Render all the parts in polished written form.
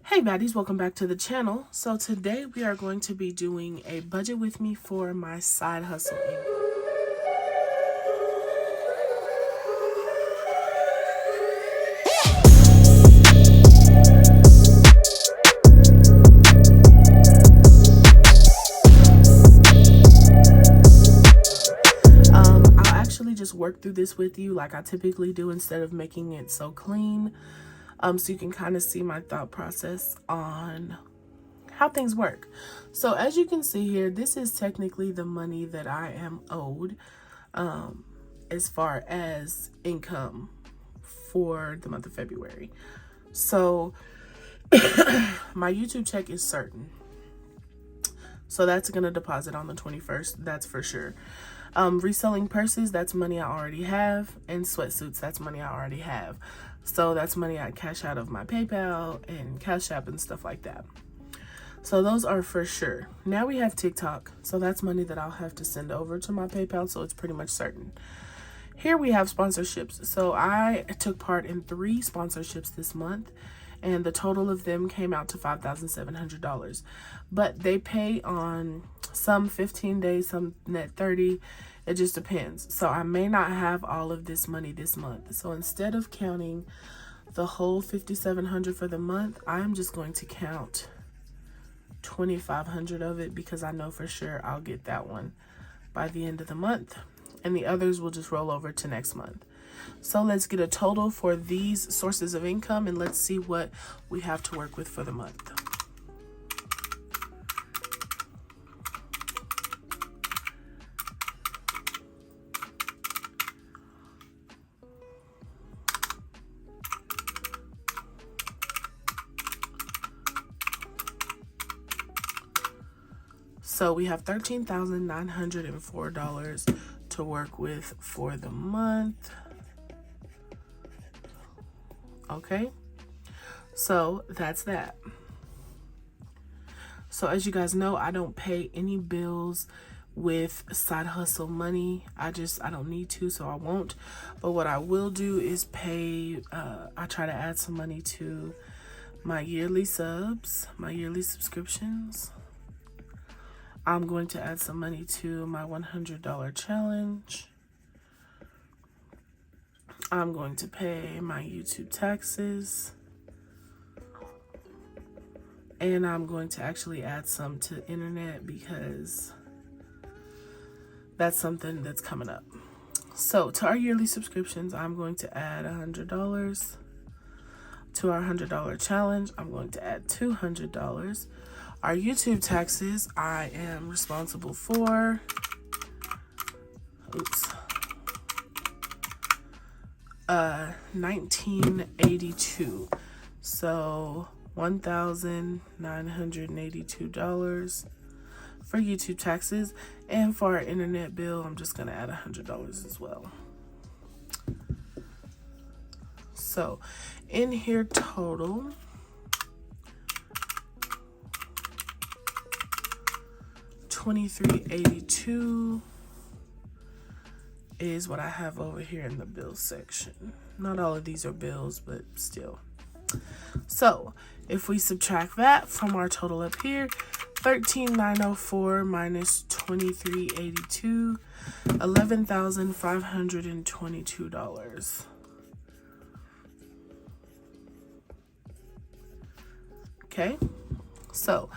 Hey baddies, welcome back to the channel. So today we are going to be doing a budget with me for my side hustle. I'll actually just work through this with you like I typically do instead of making it so clean. So you can kind of see my thought process on how things work. So as you can see here, this is technically the money that I am owed as far as income for the month of February. So my YouTube check is certain. So that's going to deposit on the 21st. That's for sure. Reselling purses, that's money I already have. And sweatsuits, that's money I already have. So that's money I cash out of my PayPal and Cash App and stuff like that. So those are for sure. Now we have TikTok. So that's money that I'll have to send over to my PayPal. So it's pretty much certain. Here we have sponsorships. So I took part in 3 sponsorships this month, and the total of them came out to $5,700. But they pay on some 15 days, some net 30. It just depends. So I may not have all of this money this month. So instead of counting the whole $5,700 for the month, I'm just going to count $2,500 of it because I know for sure I'll get that one by the end of the month. And the others will just roll over to next month. So let's get a total for these sources of income and let's see what we have to work with for the month. So we have $13,904 to work with for the month. Okay, so that's that. So as you guys know, I don't pay any bills with side hustle money. I don't need to, so I won't. But what I will do is pay, I try to add some money to my yearly subs, my yearly subscriptions. I'm going to add some money to my $100 challenge. I'm going to pay my YouTube taxes. And I'm going to actually add some to internet because that's something that's coming up. So to our yearly subscriptions, I'm going to add $100. To our $100 challenge, I'm going to add $200. Our YouTube taxes, I am responsible for, $1982. So $1,982 for YouTube taxes. And for our internet bill, I'm just gonna add $100 as well. So in here total, $23.82 is what I have over here in the bills section. Not all of these are bills, but still. So if we subtract that from our total up here, $13,904 minus $23.82, $11,522. Okay, so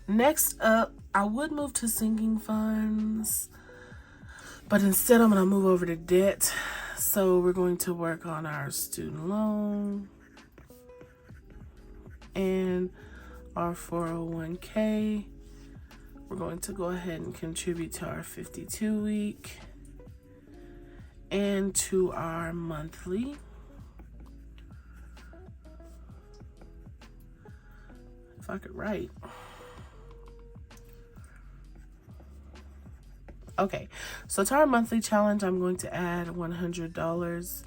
next up, I would move to sinking funds, but instead I'm going to move over to debt. So we're going to work on our student loan and our 401k. We're going to go ahead and contribute to our 52-week and to our monthly. If I could write. Okay, so to our monthly challenge, I'm going to add $100.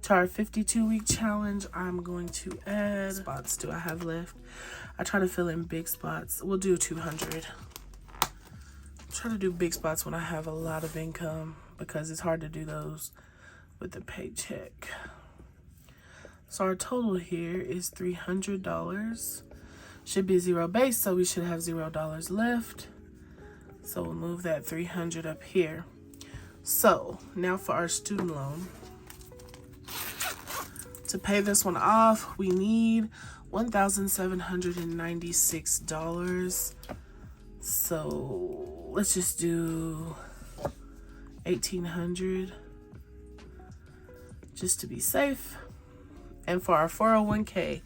To our 52-week challenge, I'm going to add, spots do I have left? I try to fill in big spots. We'll do 200. Try to do big spots when I have a lot of income because it's hard to do those with the paycheck. So our total here is $300. should be 0 base, so we should have $0 left. So we'll move that 300 up here. So now for our student loan. To pay this one off, we need $1,796. So let's just do 1,800 just to be safe. And for our 401k,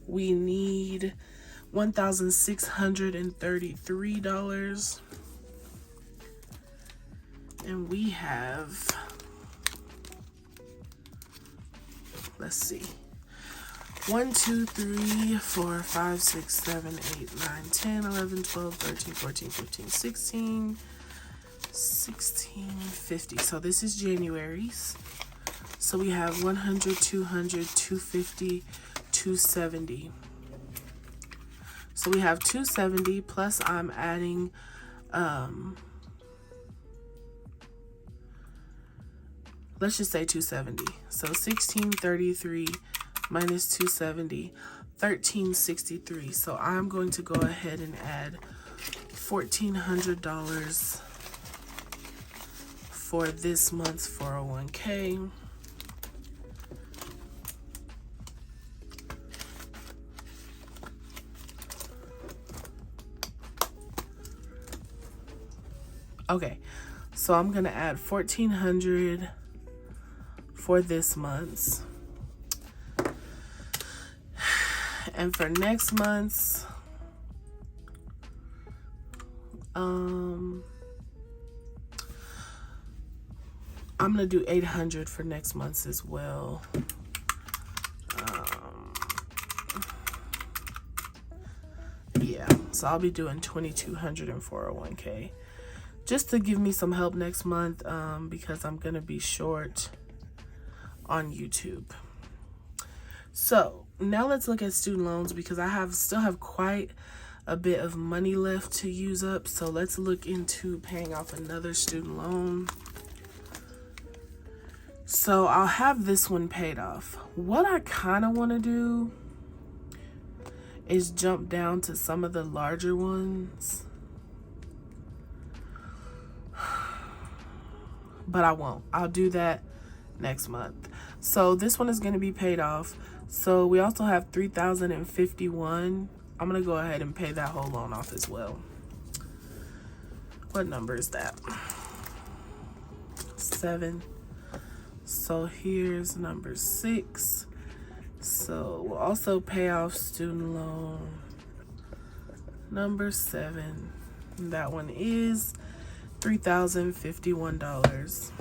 we need $1,633. And we have, let's see, 1, 2, 3, 4, 5, 6, 7, 8, 9, 10, 11, 12, 13, 14, 15, 16, 50. So this is January's. So we have 100, 200, 250, 270. So we have 270 plus I'm adding let's just say 270. So 1633 minus 270, 1363. So I'm going to go ahead and add $1,400 for this month's 401k. Okay, so I'm gonna add $1,400 for this month's. And for next month's, I'm gonna do 800 for next month's as well. Yeah, so I'll be doing 2,200 in 401k. Just to give me some help next month, because I'm gonna be short on YouTube. So now let's look at student loans, because I still have quite a bit of money left to use up. So let's look into paying off another student loan. So I'll have this one paid off. What I kind of want to do is jump down to some of the larger ones. But I won't. I'll do that next month. So this one is going to be paid off. So we also have $3,051. I'm going to go ahead and pay that whole loan off as well. What number is that? 7. So here's number 6. So we'll also pay off student loan number 7. And that one is $3,051.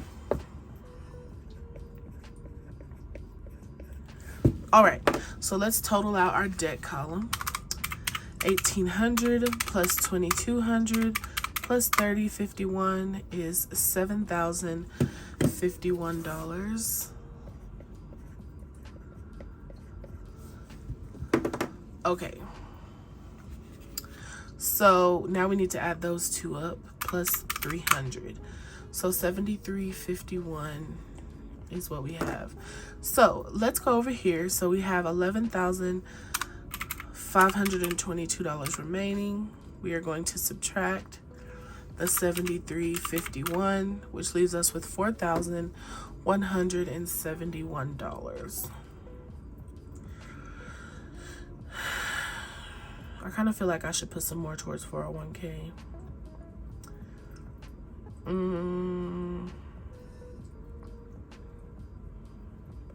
All right, so let's total out our debt column. 1,800 plus 2,200 plus 3,051 is $7,051. Okay. So now we need to add those two up, plus 300. So 7351 is what we have. So let's go over here. So we have $11,522 remaining. We are going to subtract the 7351, which leaves us with $4,171. I kind of feel like I should put some more towards 401k.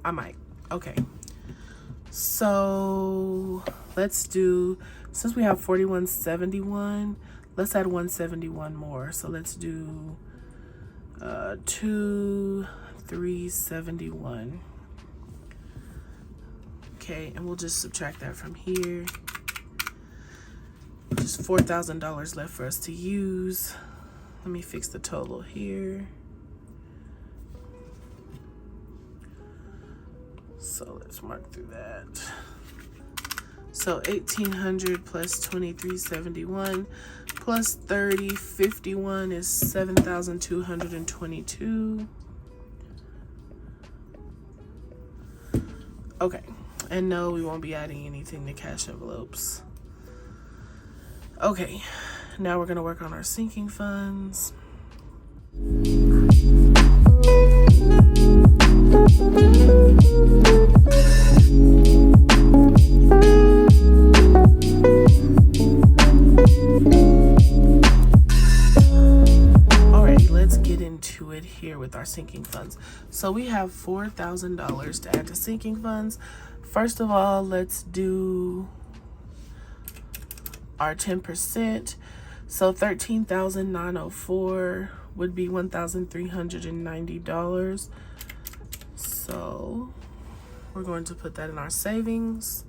I might. Okay. So let's do, since we have 4,171, let's add 171 more. So let's do 2,371. Okay, and we'll just subtract that from here. Just $4,000 left for us to use. Let me fix the total here. So let's mark through that. So 1,800 plus 2,371 plus 3,051 is 7,222. Okay, and no, we won't be adding anything to cash envelopes. Okay, now we're gonna work on our sinking funds. Alrighty, let's get into it here with our sinking funds. So we have $4,000 to add to sinking funds. First of all, let's do our 10%. So $13,904 would be $1,390. So we're going to put that in our savings.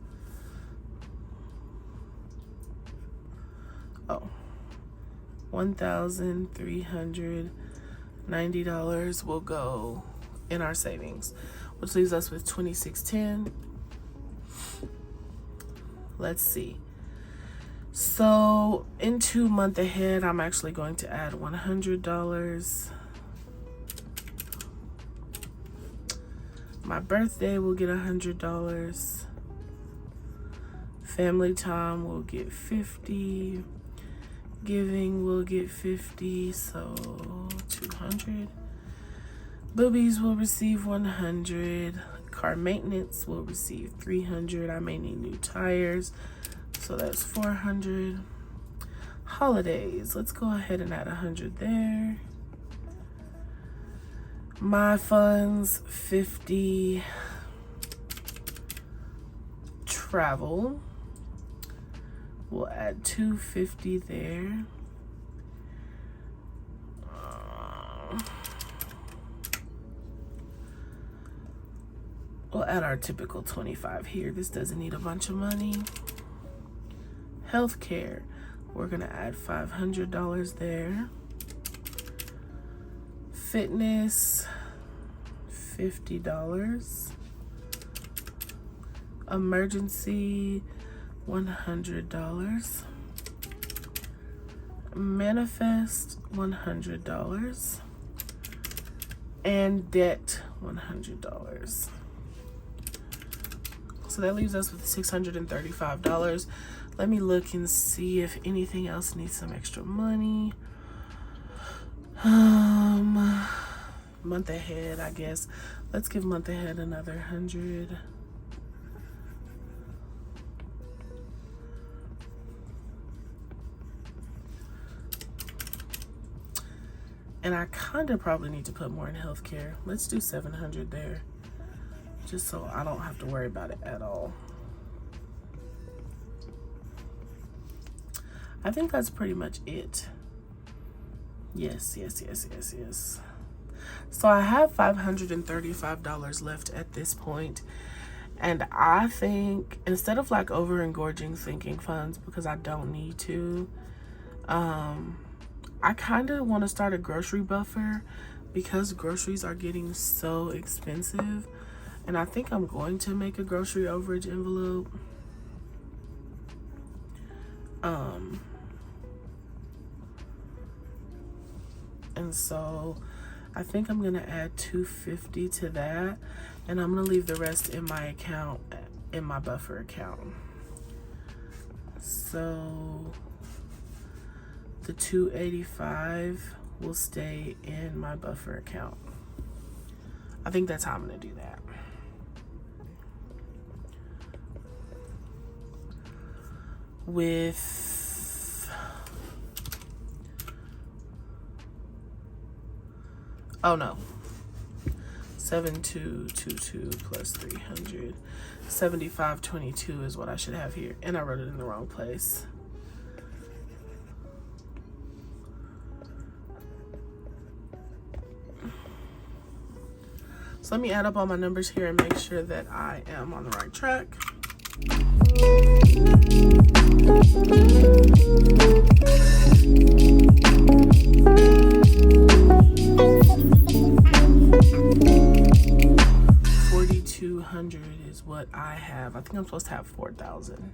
Oh, $1,390 will go in our savings, which leaves us with $2,610. Let's see. So into month ahead, I'm actually going to add $100. My birthday will get $100. Family time will get $50. Giving will get $50, so $200. Boobies will receive $100. Car maintenance will receive $300. I may need new tires, so that's $400. Holidays, let's go ahead and add $100 there. My funds, $50. Travel, we'll add $250 there. We'll add our typical 25 here. This doesn't need a bunch of money. Healthcare, we're gonna add $500 there. Fitness, $50. Emergency, $100. Manifest, $100. And debt, $100. So that leaves us with $635. Let me look and see if anything else needs some extra money. Month ahead, I guess. Let's give month ahead another 100. And I kind of probably need to put more in healthcare. Let's do 700 there, just so I don't have to worry about it at all. I think that's pretty much it. Yes. So I have $535 left at this point. And I think instead of like over engorging sinking funds, because I don't need to, I kind of want to start a grocery buffer because groceries are getting so expensive. And I think I'm going to make a grocery overage envelope. And so I think I'm gonna add $250 to that, and I'm gonna leave the rest in my account, in my buffer account. So the $285 will stay in my buffer account. I think that's how I'm gonna do that. With oh no, 7222 plus 300, 7522 is what I should have here, and I wrote it in the wrong place. So let me add up all my numbers here and make sure that I am on the right track. $4,200 is what I have. I think I'm supposed to have 4,000.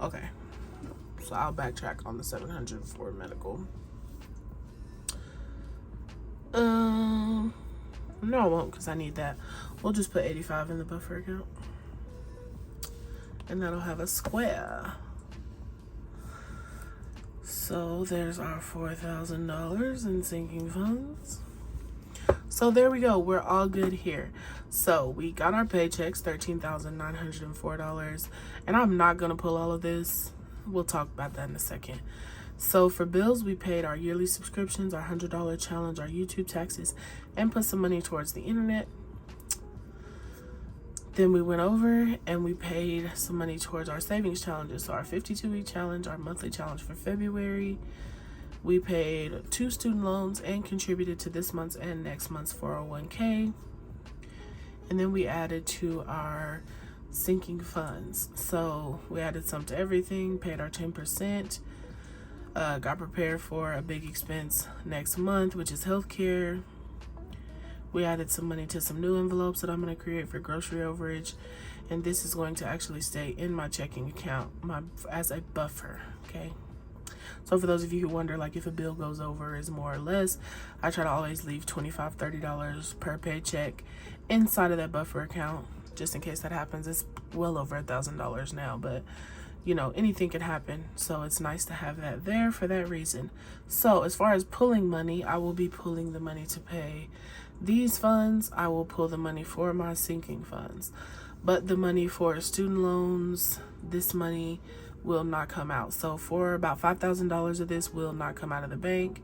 Okay, so I'll backtrack on the 700 for medical. No, I won't, because I need that. We'll just put 85 in the buffer account. and that'll have a square. So there's our $4,000 in sinking funds. So there we go. We're all good here. So we got our paychecks, $13,904. And I'm not going to pull all of this. We'll talk about that in a second. So for bills, we paid our yearly subscriptions, our $100 challenge, our YouTube taxes, and put some money towards the internet. Then we went over and we paid some money towards our savings challenges. So our 52-week challenge, our monthly challenge for February. We paid 2 student loans and contributed to this month's and next month's 401k. And then we added to our sinking funds. So we added some to everything, paid our 10%, got prepared for a big expense next month, which is healthcare. We added some money to some new envelopes that I'm going to create for grocery overage. And this is going to actually stay in my checking account as a buffer, okay? So for those of you who wonder, like, if a bill goes over is more or less, I try to always leave $25, $30 per paycheck inside of that buffer account, just in case that happens. It's well over $1,000 now, but you know, anything can happen. So it's nice to have that there for that reason. So as far as pulling money, I will be pulling the money to pay these funds. I will pull the money for my sinking funds. But the money for student loans, this money will not come out. So for about $5,000 of this will not come out of the bank.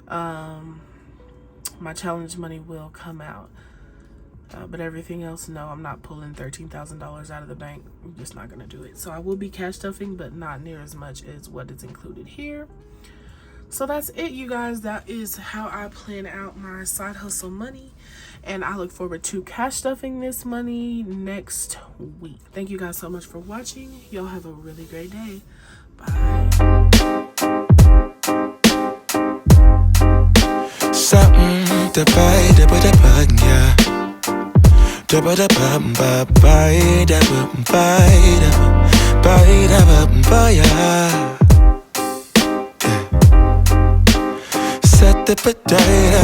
My challenge money will come out. But everything else, no, I'm not pulling $13,000 out of the bank. I'm just not going to do it. So I will be cash stuffing, but not near as much as what is included here. So that's it, you guys. That is how I plan out my side hustle money. And I look forward to cash stuffing this money next week. Thank you guys so much for watching. Y'all have a really great day. Bye. Something to buy, yeah. Set the potato,